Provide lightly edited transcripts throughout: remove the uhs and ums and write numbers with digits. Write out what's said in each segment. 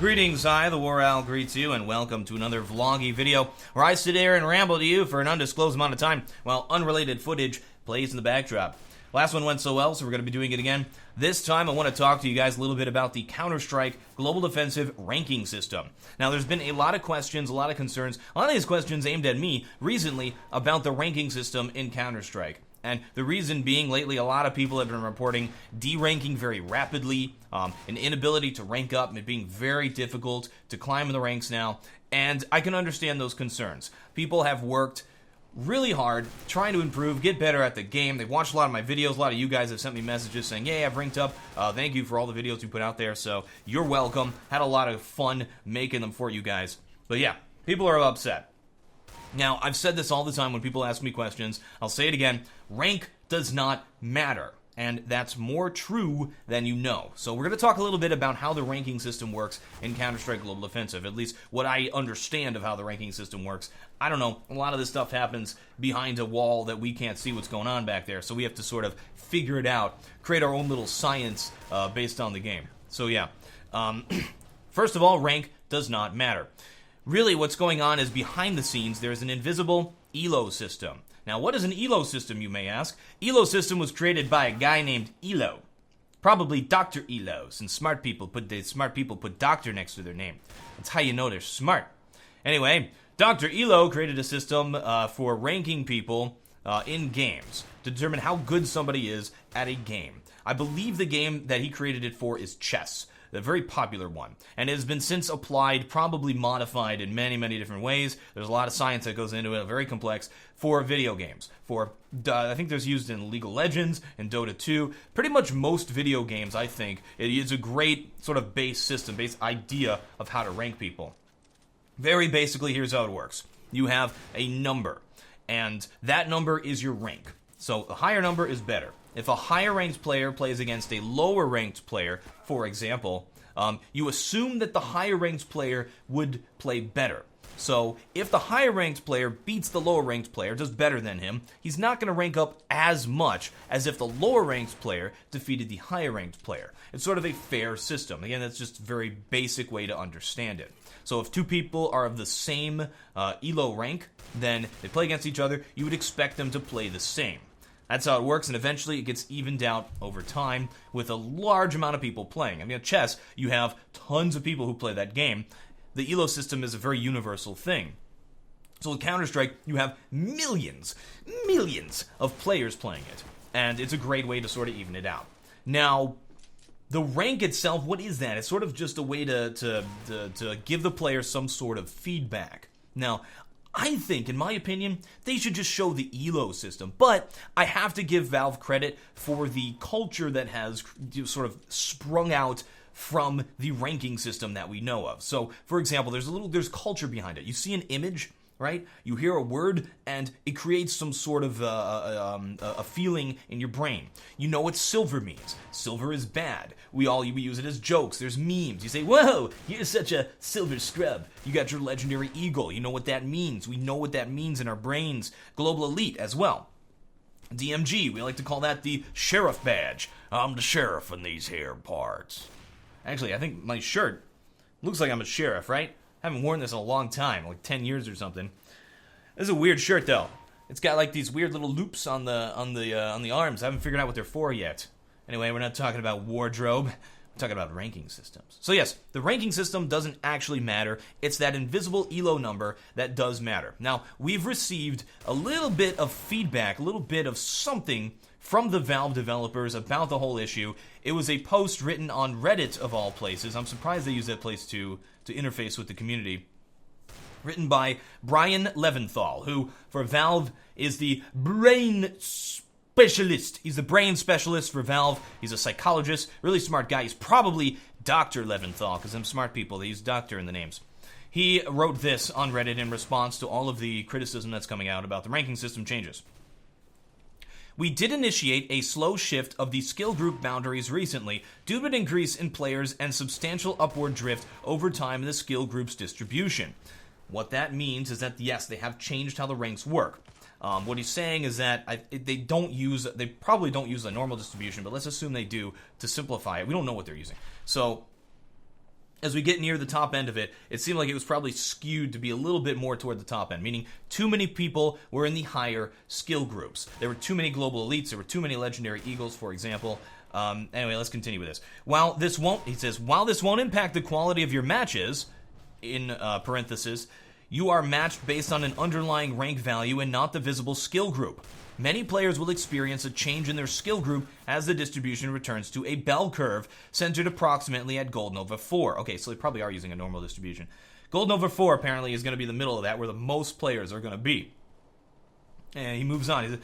Greetings, I, the WarOwl, greets you, and welcome to another vloggy video where I sit here and ramble to you for an undisclosed amount of time while unrelated footage plays in the backdrop. Last one went so well, so we're going to be doing it again. This time I want to talk to you guys a little bit about the Counter-Strike Global Defensive ranking system. Now, there's been a lot of questions, a lot of concerns, a lot of these questions aimed at me recently about the ranking system in Counter-Strike. And the reason being, lately a lot of people have been reporting deranking very rapidly, an inability to rank up, and it being very difficult to climb in the ranks now, and I can understand those concerns. People have worked really hard trying to improve, get better at the game. They've watched a lot of my videos. A lot of you guys have sent me messages saying, "Yay, I've ranked up. Thank you for all the videos you put out there." So you're welcome. Had a lot of fun making them for you guys. But yeah, people are upset. Now, I've said this all the time when people ask me questions. I'll say it again. Rank does not matter. And that's more true than you know. So we're going to talk a little bit about how the ranking system works in Counter-Strike Global Offensive. At least what I understand of how the ranking system works. I don't know. A lot of this stuff happens behind a wall that we can't see what's going on back there. So we have to sort of figure it out. Create our own little science based on the game. So yeah. First of all, rank does not matter. Really, what's going on is behind the scenes, there's an invisible ELO system. Now, what is an ELO system, you may ask? ELO system was created by a guy named ELO. Probably Dr. ELO, since smart people put doctor next to their name. That's how you know they're smart. Anyway, Dr. ELO created a system for ranking people in games to determine how good somebody is at a game. I believe the game that he created it for is chess. A very popular one, and it has been since applied, probably modified in many, many different ways. There's a lot of science that goes into it, very complex, for video games. I think there's used in League of Legends and Dota 2. Pretty much most video games, I think, it is a great sort of base system, base idea of how to rank people. Very basically, here's how it works. You have a number, and that number is your rank. So a higher number is better. If a higher ranked player plays against a lower ranked player, for example, you assume that the higher ranked player would play better. So if the higher ranked player beats the lower ranked player, does better than him, he's not going to rank up as much as if the lower ranked player defeated the higher ranked player. It's sort of a fair system. Again, that's just a very basic way to understand it. So if two people are of the same ELO rank, then they play against each other, you would expect them to play the same. That's how it works, and eventually it gets evened out over time with a large amount of people playing. I mean, at chess, you have tons of people who play that game. The ELO system is a very universal thing. So with Counter-Strike, you have millions of players playing it, and it's a great way to sort of even it out. Now, the rank itself, what is that? It's sort of just a way to give the player some sort of feedback. Now, I think, in my opinion, they should just show the ELO system. But I have to give Valve credit for the culture that has sort of sprung out from the ranking system that we know of. So, for example, there's culture behind it. You see an image, right? You hear a word, and it creates some sort of a feeling in your brain. You know what silver means. Silver is bad. We use it as jokes. There's memes. You say, "Whoa, you're such a silver scrub. You got your legendary eagle." You know what that means. We know what that means in our brains. Global elite as well. DMG, we like to call that the sheriff badge. I'm the sheriff in these here parts. Actually, I think my shirt looks like I'm a sheriff, right? I haven't worn this in a long time, like 10 years or something. This is a weird shirt, though. It's got like these weird little loops on the arms. I haven't figured out what they're for yet. Anyway, we're not talking about wardrobe. We're talking about ranking systems. So yes, the ranking system doesn't actually matter. It's that invisible ELO number that does matter. Now, we've received a little bit of feedback, a little bit of something from the Valve developers about the whole issue. It was a post written on Reddit, of all places. I'm surprised they use that place to interface with the community. Written by Brian Leventhal, who, for Valve, is the brain specialist. He's the brain specialist for Valve. He's a psychologist, really smart guy. He's probably Dr. Leventhal, because them smart people, they use doctor in the names. He wrote this on Reddit in response to all of the criticism that's coming out about the ranking system changes. We did initiate a slow shift of the skill group boundaries recently due to an increase in players and substantial upward drift over time in the skill group's distribution. What that means is that, yes, they have changed how the ranks work. What he's saying is that they probably don't use a normal distribution, but let's assume they do to simplify it. We don't know what they're using. So as we get near the top end of it, it seemed like it was probably skewed to be a little bit more toward the top end, meaning too many people were in the higher skill groups. There were too many global elites, there were too many legendary eagles, for example. Anyway, let's continue with this. While this won't impact the quality of your matches, in parentheses, you are matched based on an underlying rank value and not the visible skill group. Many players will experience a change in their skill group as the distribution returns to a bell curve centered approximately at Gold Nova 4. Okay, so they probably are using a normal distribution. Gold Nova 4 apparently is going to be the middle of that, where the most players are going to be. And he moves on. He says,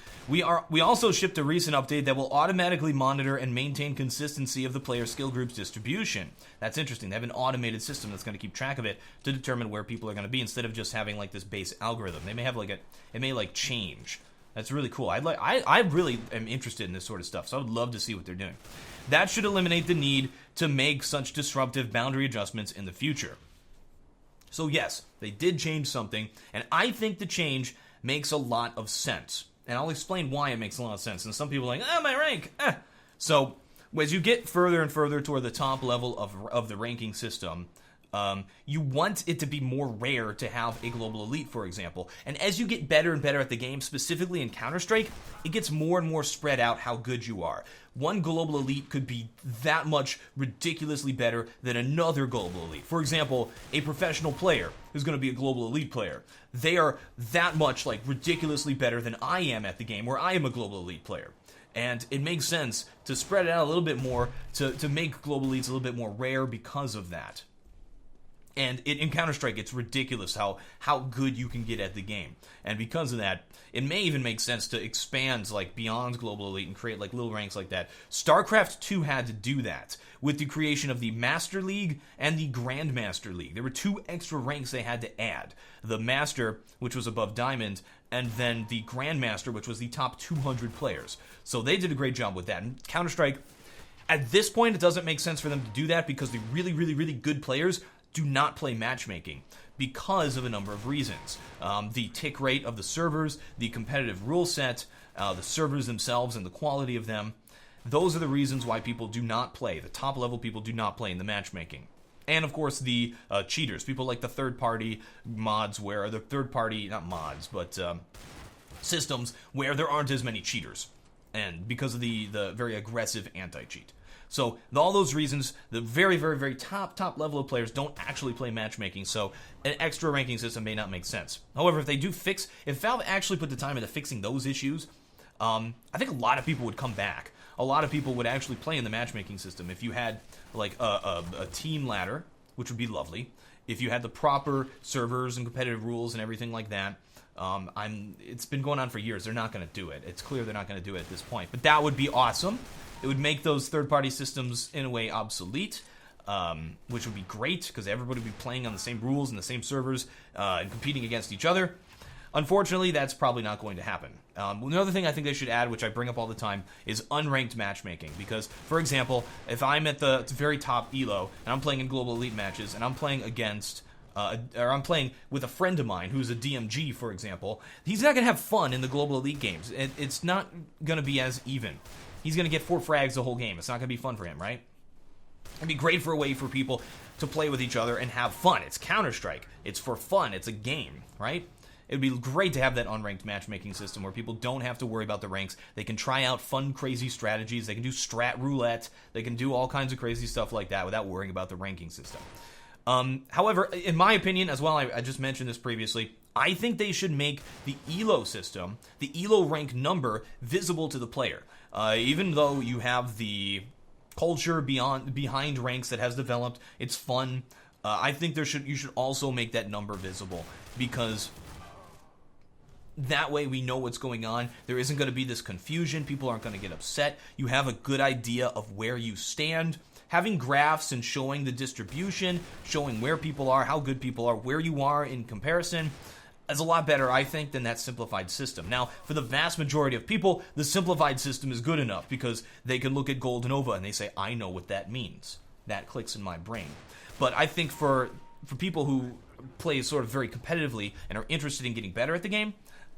we also shipped a recent update that will automatically monitor and maintain consistency of the player skill group's distribution. That's interesting. They have an automated system that's going to keep track of it to determine where people are going to be instead of just having like this base algorithm. They may have like it may like change. That's really cool. I really am interested in this sort of stuff, so I would love to see what they're doing. That should eliminate the need to make such disruptive boundary adjustments in the future. So yes, they did change something, and I think the change makes a lot of sense. And I'll explain why it makes a lot of sense. And some people are like, my rank, So as you get further and further toward the top level of the ranking system, you want it to be more rare to have a global elite, for example. And as you get better and better at the game, specifically in Counter-Strike, it gets more and more spread out how good you are. One global elite could be that much ridiculously better than another global elite. For example, a professional player who's going to be a global elite player, they are that much like ridiculously better than I am at the game, where I am a global elite player. And it makes sense to spread it out a little bit more, to make global elites a little bit more rare because of that. And in Counter-Strike, it's ridiculous how good you can get at the game. And because of that, it may even make sense to expand like beyond Global Elite and create like little ranks like that. StarCraft 2 had to do that with the creation of the Master League and the Grandmaster League. There were 2 extra ranks they had to add. The Master, which was above Diamond, and then the Grandmaster, which was the top 200 players. So they did a great job with that. And Counter-Strike, at this point, it doesn't make sense for them to do that because the really, really, really good players do not play matchmaking because of a number of reasons. The tick rate of the servers, the competitive rule set, the servers themselves and the quality of them. Those are the reasons why people do not play. The top level people do not play in the matchmaking. And of course the cheaters, people like the third party mods where the third party, not mods, but systems where there aren't as many cheaters. And because of the very aggressive anti-cheat. So, all those reasons, the very, very, very top level of players don't actually play matchmaking, so an extra ranking system may not make sense. However, if Valve actually put the time into fixing those issues, I think a lot of people would come back. A lot of people would actually play in the matchmaking system. If you had, like, a team ladder, which would be lovely, if you had the proper servers and competitive rules and everything like that, it's been going on for years. They're not going to do it. It's clear they're not going to do it at this point. But that would be awesome. It would make those third-party systems, in a way, obsolete, which would be great, because everybody would be playing on the same rules and the same servers and competing against each other. Unfortunately, that's probably not going to happen. Another thing I think they should add, which I bring up all the time, is unranked matchmaking. Because, for example, if I'm at the very top ELO, and I'm playing in Global Elite matches, and I'm playing against... or I'm playing with a friend of mine who's a DMG, for example, he's not going to have fun in the Global Elite games. It's not going to be as even. He's going to get 4 frags the whole game. It's not going to be fun for him, right? It'd be great for a way for people to play with each other and have fun. It's Counter-Strike. It's for fun. It's a game, right? It'd be great to have that unranked matchmaking system where people don't have to worry about the ranks. They can try out fun, crazy strategies. They can do strat roulette. They can do all kinds of crazy stuff like that without worrying about the ranking system. However, in my opinion, as well, I just mentioned this previously, I think they should make the ELO system, the ELO rank number, visible to the player. Even though you have the culture behind ranks that has developed, it's fun. I think you should also make that number visible, because that way we know what's going on. There isn't going to be this confusion. People aren't going to get upset. You have a good idea of where you stand. Having graphs and showing the distribution, showing where people are, how good people are, where you are in comparison, is a lot better, I think, than that simplified system. Now, for the vast majority of people, the simplified system is good enough because they can look at Gold Nova and they say, I know what that means. That clicks in my brain. But I think for people who play sort of very competitively and are interested in getting better at the game,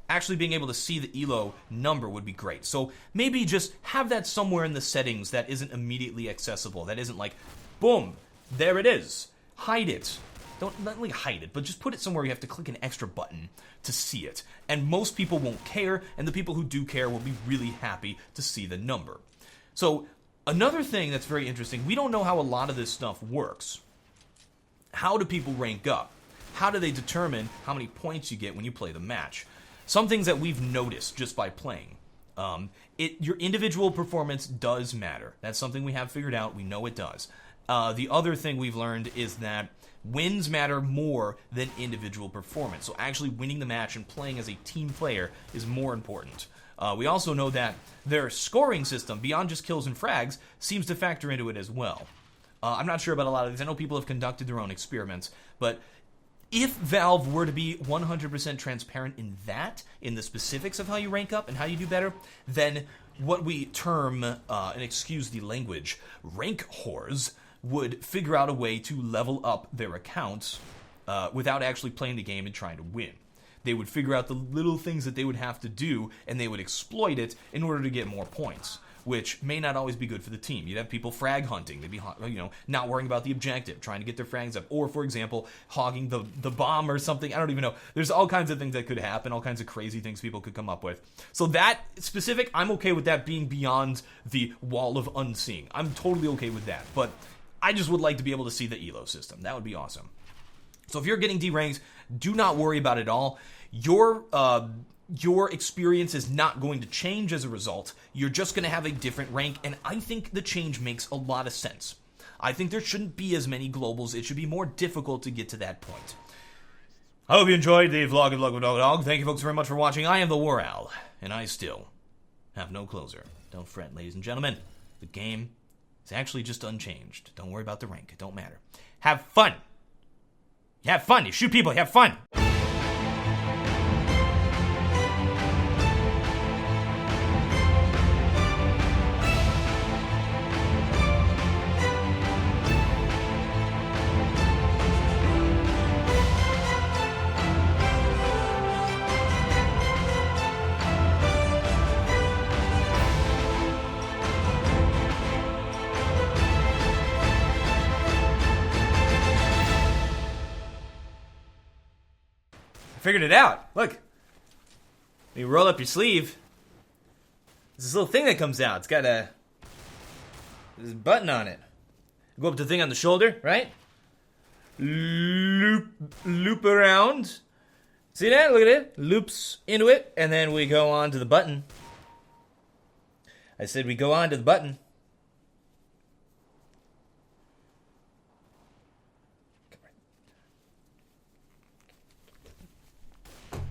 actually being able to see the ELO number would be great. So maybe just have that somewhere in the settings that isn't immediately accessible. That isn't like, boom, there it is. hide it. Don't not really hide it, but just put it somewhere you have to click an extra button to see it. And most people won't care, and the people who do care will be really happy to see the number. So another thing that's very interesting, we don't know how a lot of this stuff works. How do people rank up? How do they determine how many points you get when you play the match? Some things that we've noticed just by playing. Your individual performance does matter. That's something we have figured out. We know it does. The other thing we've learned is that wins matter more than individual performance. So actually winning the match and playing as a team player is more important. We also know that their scoring system, beyond just kills and frags, seems to factor into it as well. I'm not sure about a lot of these. I know people have conducted their own experiments, but if Valve were to be 100% transparent in the specifics of how you rank up and how you do better, then what we term, and excuse the language, rank whores would figure out a way to level up their accounts without actually playing the game and trying to win. They would figure out the little things that they would have to do, and they would exploit it in order to get more points, which may not always be good for the team. You'd have people frag hunting. They'd be, not worrying about the objective, trying to get their frags up, or, for example, hogging the bomb or something. I don't even know. There's all kinds of things that could happen, all kinds of crazy things people could come up with. So that specific, I'm okay with that being beyond the wall of unseeing. I'm totally okay with that, but I just would like to be able to see the elo system. That would be awesome. So if you're getting D-ranks, do not worry about it at all. Your experience is not going to change as a result. You're just going to have a different rank, and I think the change makes a lot of sense. I think there shouldn't be as many globals. It should be more difficult to get to that point. I hope you enjoyed the vlog of Dog. Thank you folks very much for watching. I am the WarOwl, and I still have no closer. Don't fret, ladies and gentlemen. The game is actually just unchanged. Don't worry about the rank. It don't matter. Have fun. You have fun. You shoot people. You have fun. Figured it out. Look. You roll up your sleeve. There's this little thing that comes out. It's got there's a button on it. Go up to the thing on the shoulder, right? Loop around. See that? Look at it. Loops into it. And then we go on to the button. I said we go on to the button.